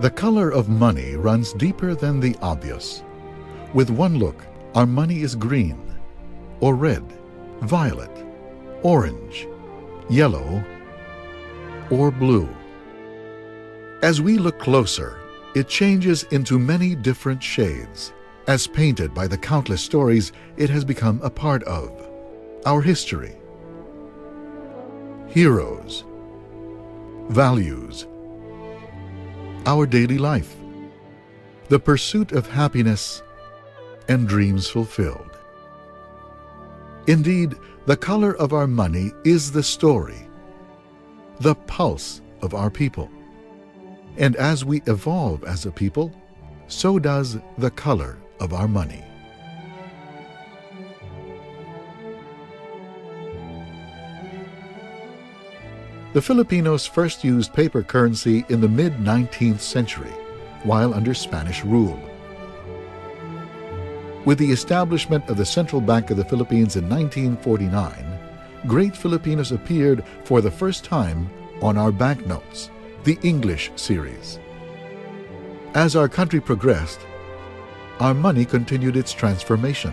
The color of money runs deeper than the obvious. With one look, our money is green, or red, violet, orange, yellow, or blue. As we look closer, it changes into many different shades, as painted by the countless stories it has become a part of. Our history, heroes, values, our daily life, the pursuit of happiness, and dreams fulfilled. Indeed, the color of our money is the story, the pulse of our people. And as we evolve as a people, so does the color of our money. The Filipinos first used paper currency in the mid-19th century, while under Spanish rule. With the establishment of the Central Bank of the Philippines in 1949, great Filipinos appeared for the first time on our banknotes, the English series. As our country progressed, our money continued its transformation.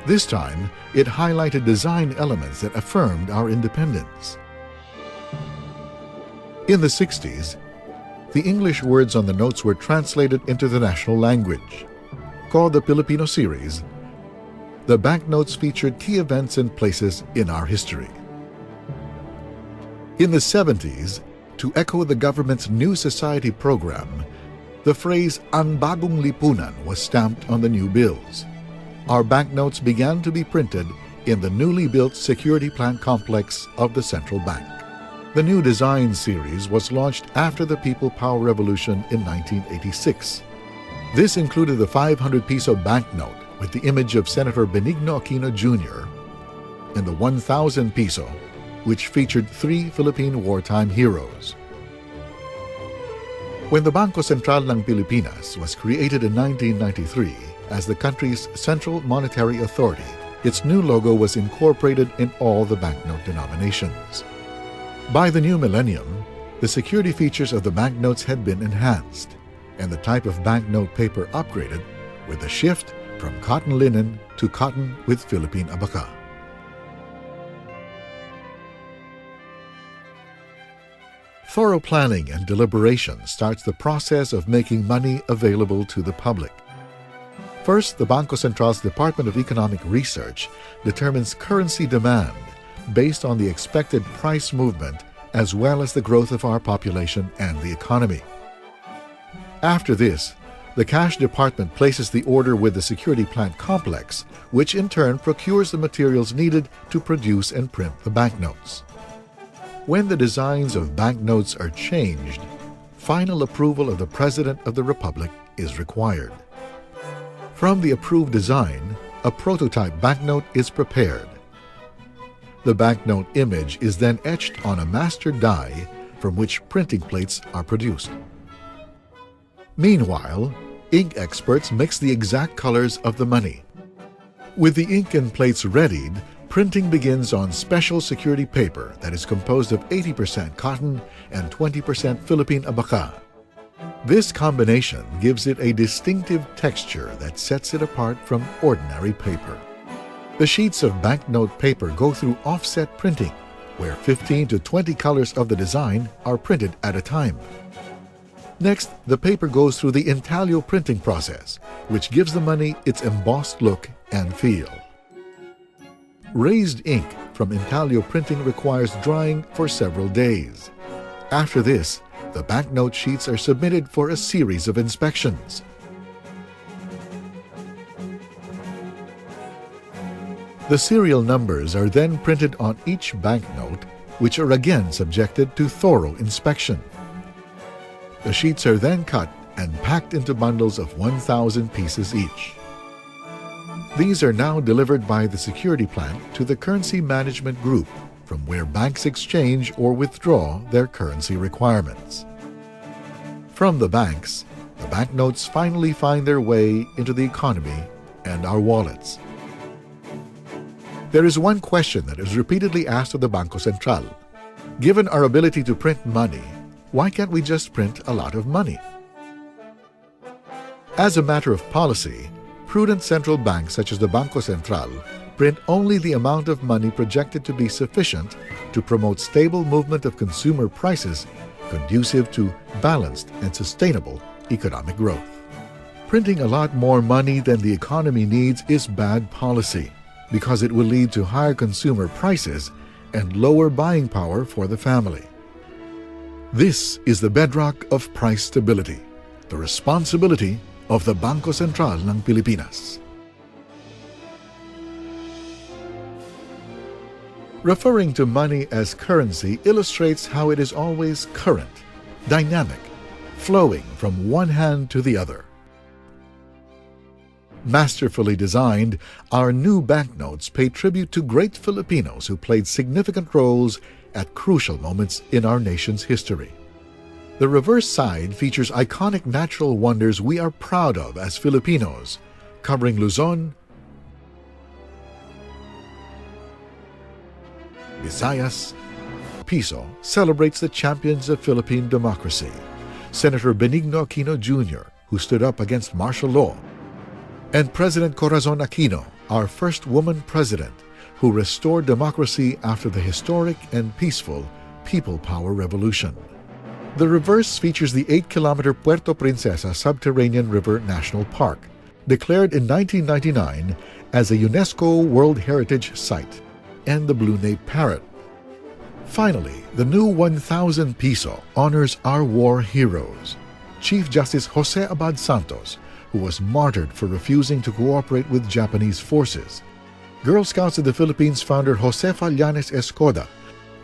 This time, it highlighted design elements that affirmed our independence. In the 60s, the English words on the notes were translated into the national language. Called the Filipino series, the banknotes featured key events and places in our history. In the 70s, to echo the government's New Society program, the phrase "Ang Bagong Lipunan" was stamped on the new bills. Our banknotes began to be printed in the newly built security plant complex of the Central Bank. The new design series was launched after the People Power Revolution in 1986. This included the 500 peso banknote with the image of Senator Benigno Aquino Jr. and the 1,000 peso, which featured 3 Philippine wartime heroes. When the Bangko Sentral ng Pilipinas was created in 1993 as the country's central monetary authority, its new logo was incorporated in all the banknote denominations. By the new millennium, the security features of the banknotes had been enhanced, and the type of banknote paper upgraded with a shift from cotton linen to cotton with Philippine abaca. Thorough planning and deliberation starts the process of making money available to the public. First, the Bangko Sentral's Department of Economic Research determines currency demand based on the expected price movement as well as the growth of our population and the economy. After this, the Cash Department places the order with the security plant complex, which in turn procures the materials needed to produce and print the banknotes. When the designs of banknotes are changed, final approval of the President of the Republic is required. From the approved design, a prototype banknote is prepared. The banknote image is then etched on a master die from which printing plates are produced. Meanwhile, ink experts mix the exact colors of the money. With the ink and plates readied, printing begins on special security paper that is composed of 80% cotton and 20% Philippine abaca. This combination gives it a distinctive texture that sets it apart from ordinary paper. The sheets of banknote paper go through offset printing, where 15 to 20 colors of the design are printed at a time. Next, the paper goes through the intaglio printing process, which gives the money its embossed look and feel. Raised ink from intaglio printing requires drying for several days. After this, the banknote sheets are submitted for a series of inspections. The serial numbers are then printed on each banknote, which are again subjected to thorough inspection. The sheets are then cut and packed into bundles of 1,000 pieces each. These are now delivered by the security plant to the Currency Management Group, from where banks exchange or withdraw their currency requirements. From the banks, the banknotes finally find their way into the economy and our wallets. There is one question that is repeatedly asked of the Bangko Sentral. Given our ability to print money, Why can't we just print a lot of money? As a matter of policy, prudent central banks such as the Bangko Sentral print only the amount of money projected to be sufficient to promote stable movement of consumer prices conducive to balanced and sustainable economic growth. Printing a lot more money than the economy needs is bad policy because it will lead to higher consumer prices and lower buying power for the family. This is the bedrock of price stability, the responsibility of the Bangko Sentral ng Pilipinas. Referring to money as currency illustrates how it is always current, dynamic, flowing from one hand to the other. Masterfully designed, our new banknotes pay tribute to great Filipinos who played significant roles at crucial moments in our nation's history. The reverse side features iconic natural wonders we are proud of as Filipinos, covering Luzon, Visayas. Piso celebrates the champions of Philippine democracy, Senator Benigno Aquino Jr., who stood up against martial law, and President Corazon Aquino, our first woman president, who restored democracy after the historic and peaceful People Power Revolution. The reverse features the 8-kilometer Puerto Princesa Subterranean River National Park, declared in 1999 as a UNESCO World Heritage Site, and the Blue Nape Parrot. Finally, the new 1,000 piso honors our war heroes. Chief Justice Jose Abad Santos, who was martyred for refusing to cooperate with Japanese forces. Girl Scouts of the Philippines founder Josefa Llanes Escoda,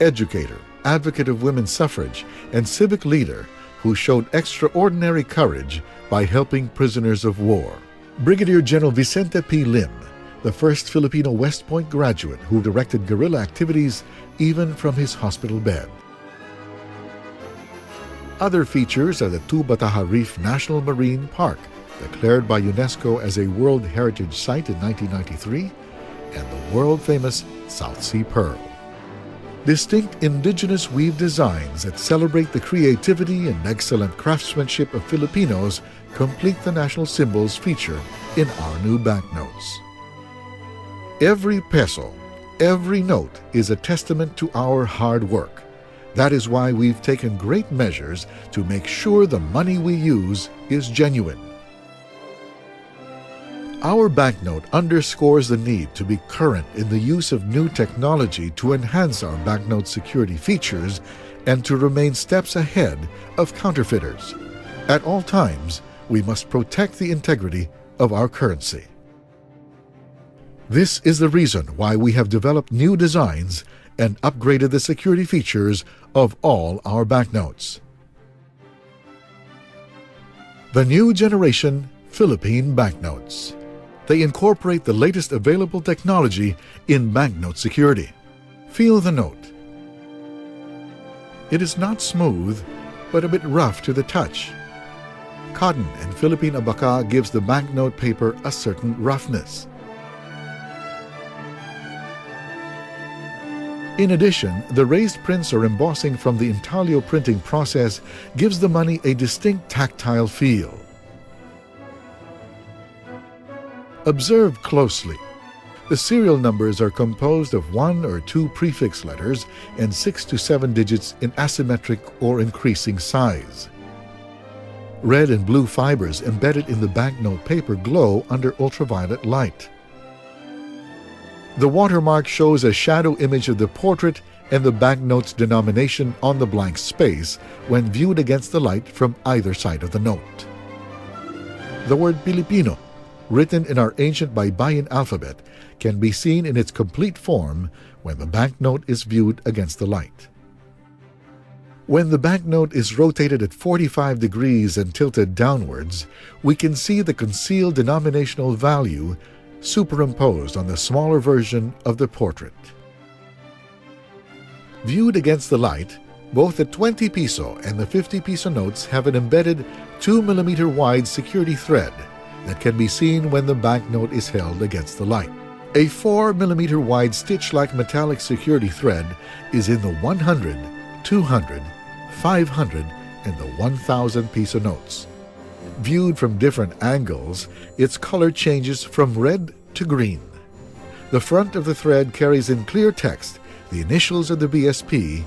educator, advocate of women's suffrage, and civic leader who showed extraordinary courage by helping prisoners of war. Brigadier General Vicente P. Lim, the first Filipino West Point graduate who directed guerrilla activities even from his hospital bed. Other features are the Tubataha Reef National Marine Park, declared by UNESCO as a World Heritage Site in 1993, and the world-famous South Sea Pearl. Distinct indigenous weave designs that celebrate the creativity and excellent craftsmanship of Filipinos complete the national symbols featured in our new banknotes. Every peso, every note is a testament to our hard work. That is why we've taken great measures to make sure the money we use is genuine. Our banknote underscores the need to be current in the use of new technology to enhance our banknote security features and to remain steps ahead of counterfeiters. At all times, we must protect the integrity of our currency. This is the reason why we have developed new designs and upgraded the security features of all our banknotes. The new generation Philippine banknotes. They incorporate the latest available technology in banknote security. Feel the note. It is not smooth, but a bit rough to the touch. Cotton and Philippine abaca gives the banknote paper a certain roughness. In addition, the raised prints or embossing from the intaglio printing process gives the money a distinct tactile feel. Observe closely. The serial numbers are composed of 1 or 2 prefix letters and 6 to 7 digits in asymmetric or increasing size. Red and blue fibers embedded in the banknote paper glow under ultraviolet light. The watermark shows a shadow image of the portrait and the banknote's denomination on the blank space when viewed against the light from either side of the note. The word Filipino, written in our ancient Baybayin alphabet, can be seen in its complete form when the banknote is viewed against the light. When the banknote is rotated at 45 degrees and tilted downwards, we can see the concealed denominational value superimposed on the smaller version of the portrait. Viewed against the light, both the 20 piso and the 50 piso notes have an embedded 2 mm wide security thread that can be seen when the banknote is held against the light. A 4 mm wide stitch-like metallic security thread is in the 100, 200, 500, and the 1,000 peso notes. Viewed from different angles, its color changes from red to green. The front of the thread carries in clear text the initials of the BSP,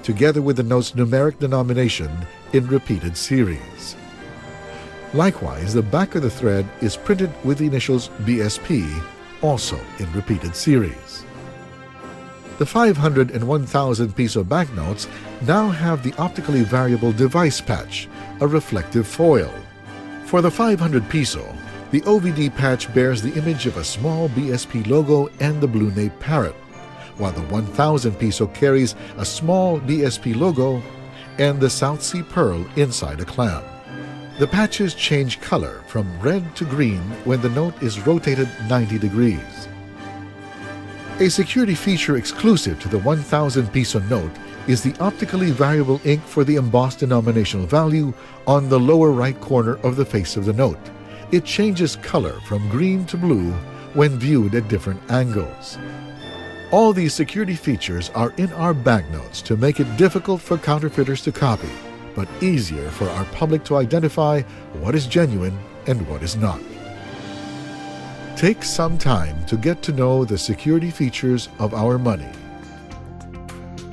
together with the note's numeric denomination in repeated series. Likewise, the back of the thread is printed with the initials BSP, also in repeated series. The 500 and 1,000 peso banknotes now have the optically variable device patch, a reflective foil. For the 500 peso, the OVD patch bears the image of a small BSP logo and the blue nape parrot, while the 1,000 peso carries a small BSP logo and the South Sea pearl inside a clam. The patches change color from red to green when the note is rotated 90 degrees. A security feature exclusive to the 1,000 peso note is the optically variable ink for the embossed denominational value on the lower right corner of the face of the note. It changes color from green to blue when viewed at different angles. All these security features are in our banknotes to make it difficult for counterfeiters to copy, but easier for our public to identify what is genuine and what is not. Take some time to get to know the security features of our money.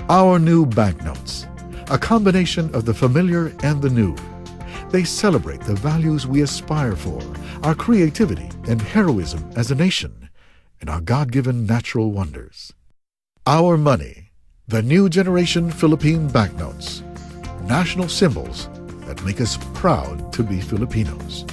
Our new banknotes, a combination of the familiar and the new. They celebrate the values we aspire for, our creativity and heroism as a nation, and our God-given natural wonders. Our money, the new generation Philippine banknotes, national symbols that make us proud to be Filipinos.